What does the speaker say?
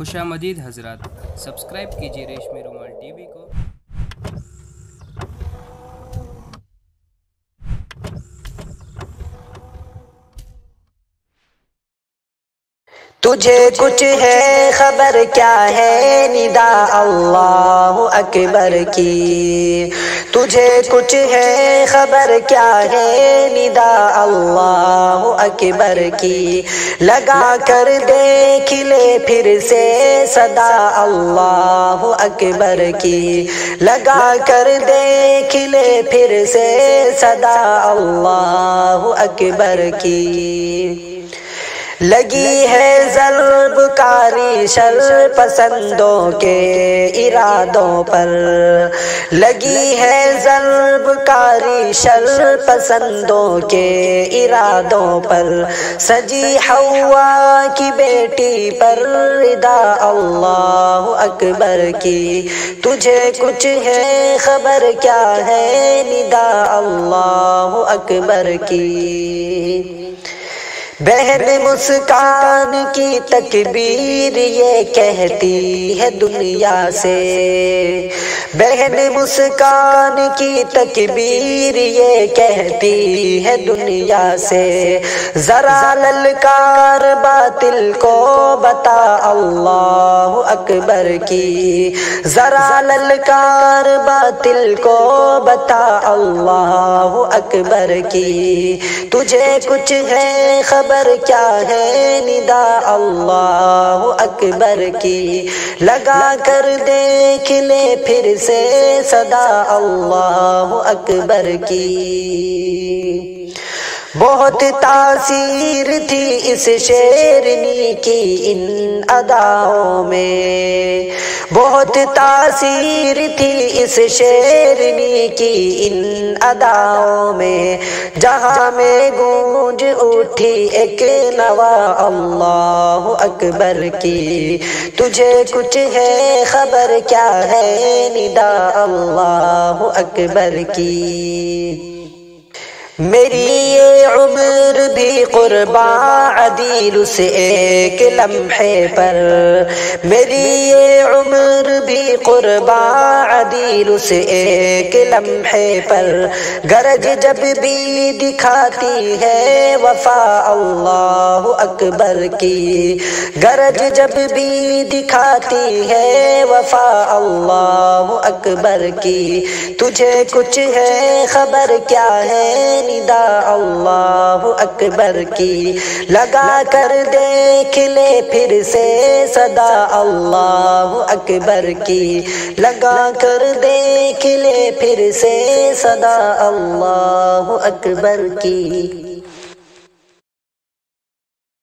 खुशामदीद हजरात, सब्सक्राइब कीजिए रेशमी रुमाल टीवी को। तुझे कुछ है खबर क्या है निदा अल्लाह अकबर की। तुझे कुछ है खबर क्या है निदा अल्लाह अकबर की। लगा कर देख ले फिर से सदा अल्लाह अकबर की। लगा कर देख ले फिर से सदा अल्लाह अकबर की। लगी है ज़ल्बकारी शर पसंदों के इरादों पर। लगी है ज़ल्बकारी शर पसंदों के इरादों पर। सजी हवा की बेटी पर रिदा अल्लाह अकबर की। तुझे कुछ है खबर क्या है निदा अल्लाह अकबर की। बहन मुस्कान की तकबीर ये कहती है दुनिया से। बहन मुस्कान की तकबीर ये कहती है दुनिया से। जरा ललकार बातिल को बता अल्लाह अकबर की। जरा ललकार बातिल को बता अल्लाह अकबर की। तुझे कुछ है खबर क्या है निदा अल्लाह अकबर की। लगा कर देख ले फिर से सदा अल्लाह अकबर की। बहुत तासीर थी इस शेरनी की इन अदाओं में। बहुत तासीर थी इस शेरनी की इन अदाओं में। जहाँ में गूंज उठी एक नवा अल्लाह अकबर की। तुझे कुछ है खबर क्या है निदा अल्लाह अकबर की। मेरी ये उम्र भी कुर्बा अदील उस एक लम्हे पर। मेरी ये उम्र भी कुर्बा अदील उस एक लम्हे पर। गरज जब भी दिखाती है वफा अल्लाह अकबर की। गरज जब भी दिखाती है वफा अल्लाह अकबर की। तुझे कुछ है खबर क्या है निदा अल्लाह अकबर की। लगा कर देख ले फिर से सदा अल्लाह अकबर की। लगा कर देख ले फिर से सदा अल्लाह अकबर की।